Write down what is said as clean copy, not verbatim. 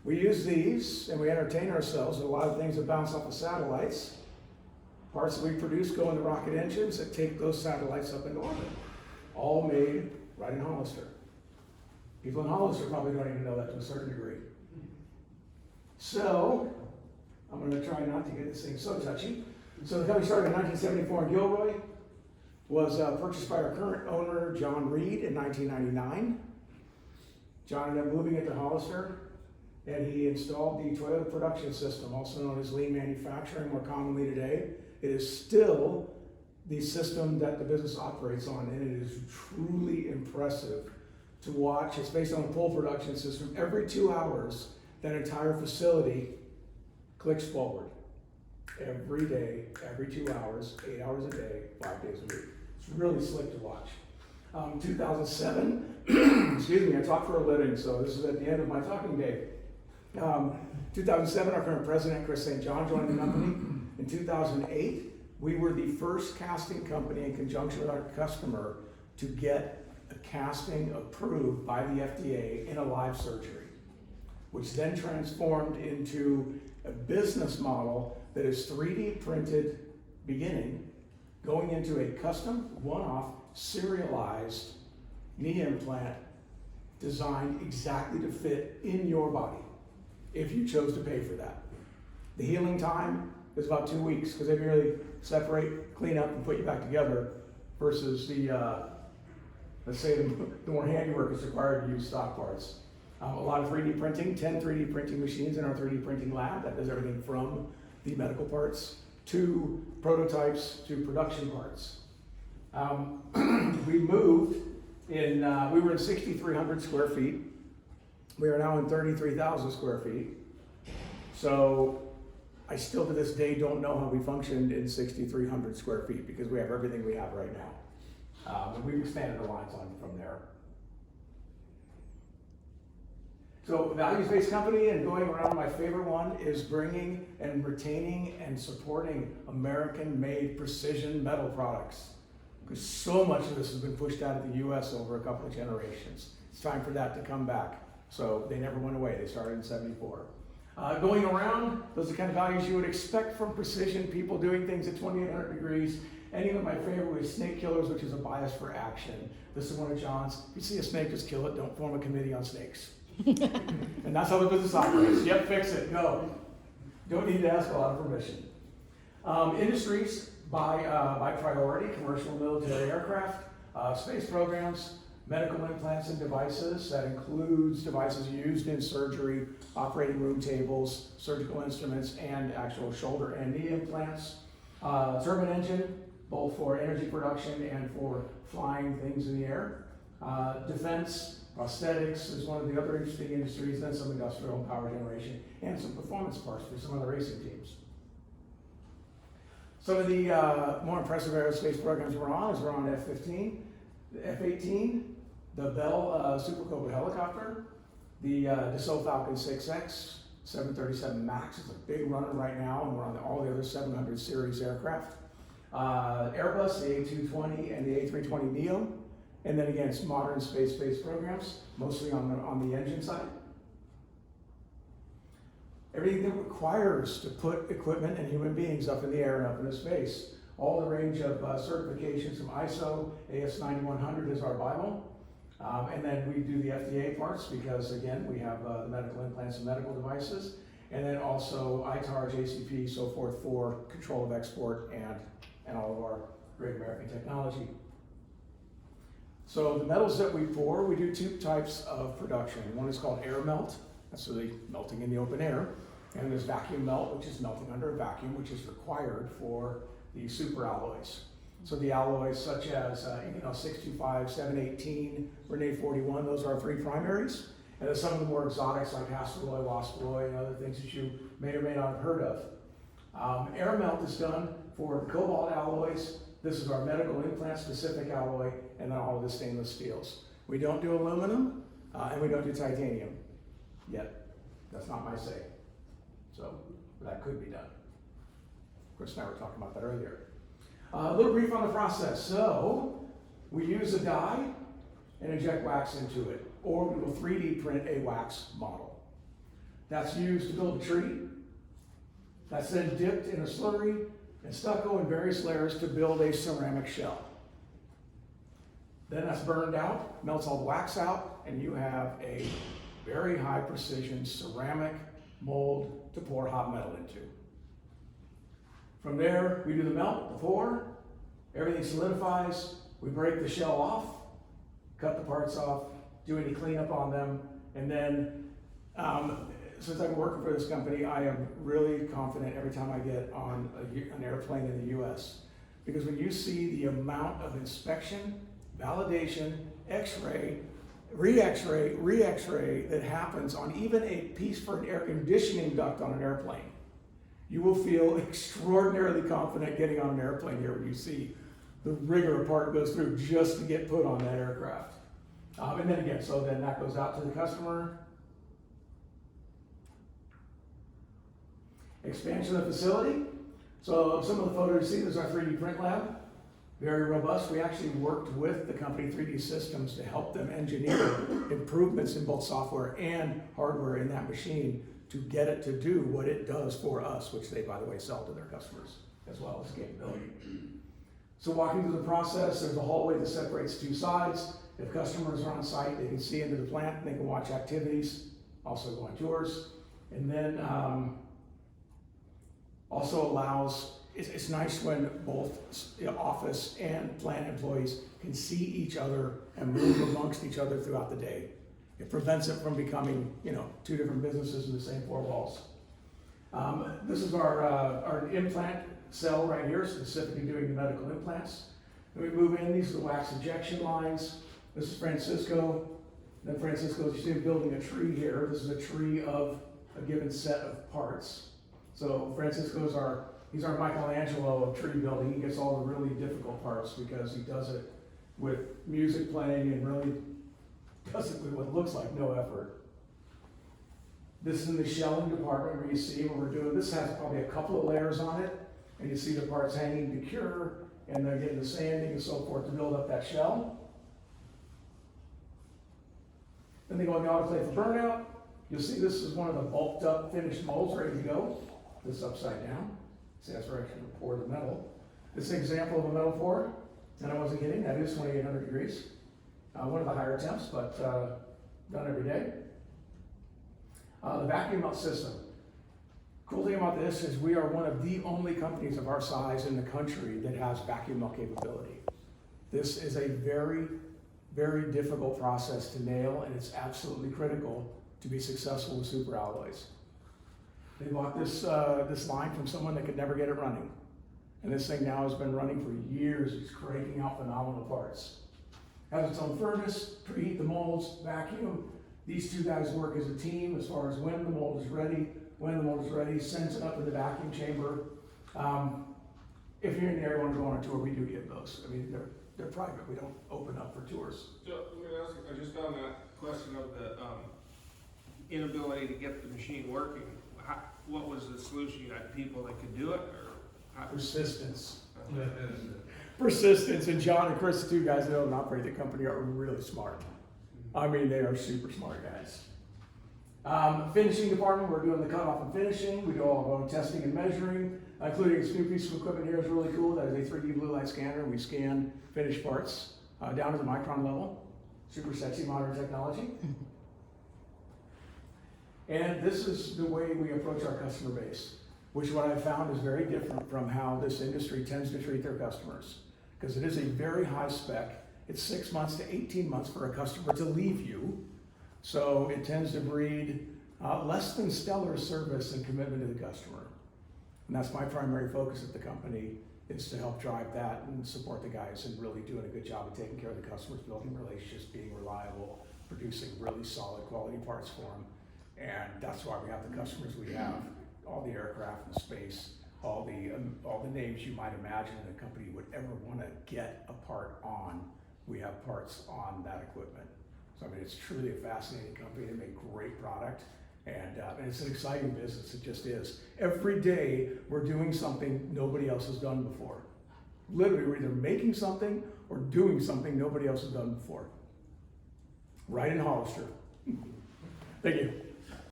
We use these and we entertain ourselves with a lot of things that bounce off of satellites. Parts that we produce go into rocket engines that take those satellites up into orbit. All made right in Hollister. People in Hollister probably don't even know that to a certain degree. So, I'm going to try not to get this thing so touchy. So the company started in 1974 in Gilroy, was purchased by our current owner, John Reed, in 1999. John ended up moving it to Hollister, and he installed the Toyota production system, also known as lean manufacturing more commonly today. It is still the system that the business operates on, and it is truly impressive to watch. It's based on a pull production system. Every 2 hours, that entire facility clicks forward. Every day, every 2 hours, 8 hours a day, 5 days a week. It's really slick to watch. 2007, excuse me, I talk for a living, so this is at the end of my talking day. 2007, our current president, Chris St. John, joined the company. In 2008, we were the first casting company in conjunction with our customer to get a casting approved by the FDA in a live surgery, which then transformed into a business model that is 3D printed beginning, going into a custom, one-off, serialized knee implant designed exactly to fit in your body, if you chose to pay for that. The healing time is about 2 weeks, because they merely separate, clean up, and put you back together, versus the, let's say the more handiwork is required to use stock parts. A lot of 3D printing, 10 3D printing machines in our 3D printing lab that does everything from the medical parts to prototypes to production parts. We moved in, we were in 6,300 square feet. We are now in 33,000 square feet. So I still to this day don't know how we functioned in 6,300 square feet, because we have everything we have right now. And we've expanded the lines on from there. So values-based company, and going around, my favorite one is bringing and retaining and supporting American-made precision metal products. Because so much of this has been pushed out of the US over a couple of generations. It's time for that to come back. So they never went away. They started in '74. Going around, those are the kind of values you would expect from precision, people doing things at 2,800 degrees. And even my favorite was snake killers, which is a bias for action. This is one of John's. If you see a snake, just kill it. Don't form a committee on snakes. And that's how the business operates. Yep, fix it, go. Don't need to ask a lot of permission. Industries by priority: commercial and military aircraft, space programs, medical implants and devices. That includes devices used in surgery, operating room tables, surgical instruments, and actual shoulder and knee implants. Turbine engine, both for energy production and for flying things in the air. Defense, prosthetics is one of the other interesting industries, then some industrial and power generation, and some performance parts for some other racing teams. Some of the more impressive aerospace programs we're on is we're on F-15, the F-18, the Bell Super Cobra helicopter, the Dassault Falcon 6X, 737 MAX is a big runner right now, and we're on all the other 700 series aircraft. Airbus, the A220 and the A320neo. And then again, it's modern space-based programs, mostly on the engine side. Everything that requires to put equipment and human beings up in the air and up into space. All the range of certifications from ISO, AS9100 is our Bible. And then we do the FDA parts because, again, we have the medical implants and medical devices. And then also ITAR, JCP, so forth for control of export and all of our great American technology. So the metals that we pour, we do two types of production. One is called air melt, that's really melting in the open air. And there's vacuum melt, which is melting under a vacuum, which is required for the super alloys. So the alloys such as 625, 718, Rene 41, those are our three primaries. And then some of the more exotics like Hastelloy, Waspaloy, and other things that you may or may not have heard of. Air melt is done for the cobalt alloys. This is our medical implant specific alloy, and then all of the stainless steels. We don't do aluminum, and we don't do titanium yet. That's not my say. So that could be done. Of course, now we're talking about that earlier. A little brief on the process. So we use a die and inject wax into it, or we will 3D print a wax model. That's used to build a tree. That's then dipped in a slurry and stucco in various layers to build a ceramic shell. Then that's burned out, melts all the wax out, and you have a very high precision ceramic mold to pour hot metal into. From there, we do the melt, the pour, everything solidifies, we break the shell off, cut the parts off, do any cleanup on them, and then since I've been working for this company, I am really confident every time I get on an airplane in the US. Because when you see the amount of inspection, validation, x-ray, re-x-ray that happens on even a piece for an air conditioning duct on an airplane, you will feel extraordinarily confident getting on an airplane here when you see the rigor a part goes through just to get put on that aircraft. And then again, so then that goes out to the customer. Expansion of the facility. So some of the photos you see, this is our 3D print lab. Very robust. We actually worked with the company 3D Systems to help them engineer improvements in both software and hardware in that machine to get it to do what it does for us, which they, by the way, sell to their customers as well as capability. So walking through the process, there's a hallway that separates two sides. If customers are on site, they can see into the plant, they can watch activities, also go on tours. And then also allows, it's nice when both office and plant employees can see each other and move amongst each other throughout the day. It prevents it from becoming, two different businesses in the same four walls. This is our implant cell right here, specifically doing the medical implants. And we move in, these are the wax injection lines. This is Francisco. Then Francisco, you see him building a tree here. This is a tree of a given set of parts. So Francisco's he's our Michelangelo of tree building. He gets all the really difficult parts because he does it with music playing and really does it with what looks like no effort. This is in the shelling department where you see what we're doing. This has probably a couple of layers on it, and you see the parts hanging to cure, and they're getting the sanding and so forth to build up that shell. Then they go in the autoclave for burnout. You'll see this is one of the bulked up finished molds ready to go. This is upside down. See, that's where I can pour the metal. This is an example of a metal pour, and I wasn't kidding, that is 2,800 degrees. One of the higher temps, but done every day. The vacuum melt system. Cool thing about this is we are one of the only companies of our size in the country that has vacuum melt capability. This is a very, very difficult process to nail, and it's absolutely critical to be successful with super alloys. They bought this line from someone that could never get it running. And this thing now has been running for years. It's cranking out phenomenal parts. Has its own furnace, preheat the molds, vacuum. These two guys work as a team as far as when the mold is ready, sends it up to the vacuum chamber. If you're in the area and want to go on a tour, we do give those. I mean, they're private. We don't open up for tours. So, I just found that question of the inability to get the machine working. What was the solution? You had people that could do it, or persistence. Persistence, and John and Chris, the two guys that own and operate the company, are really smart. I mean, they are super smart guys. Finishing department, we're doing the cutoff and finishing. We do all of our own testing and measuring, including this new piece of equipment here is really cool. That is a 3D blue light scanner. We scan finished parts down to the micron level. Super sexy modern technology. And this is the way we approach our customer base, which what I've found is very different from how this industry tends to treat their customers. Because it is a very high spec. It's 6 months to 18 months for a customer to leave you. So it tends to breed less than stellar service and commitment to the customer. And that's my primary focus at the company, is to help drive that and support the guys and really doing a good job of taking care of the customers, building relationships, being reliable, producing really solid quality parts for them. And that's why we have the customers we have, all the aircraft and space, all the names you might imagine a company would ever want to get a part on. We have parts on that equipment. So I mean, it's truly a fascinating company. They make great product, and it's an exciting business. It just is. Every day we're doing something nobody else has done before. Literally, we're either making something or doing something nobody else has done before. Right in Hollister. Thank you.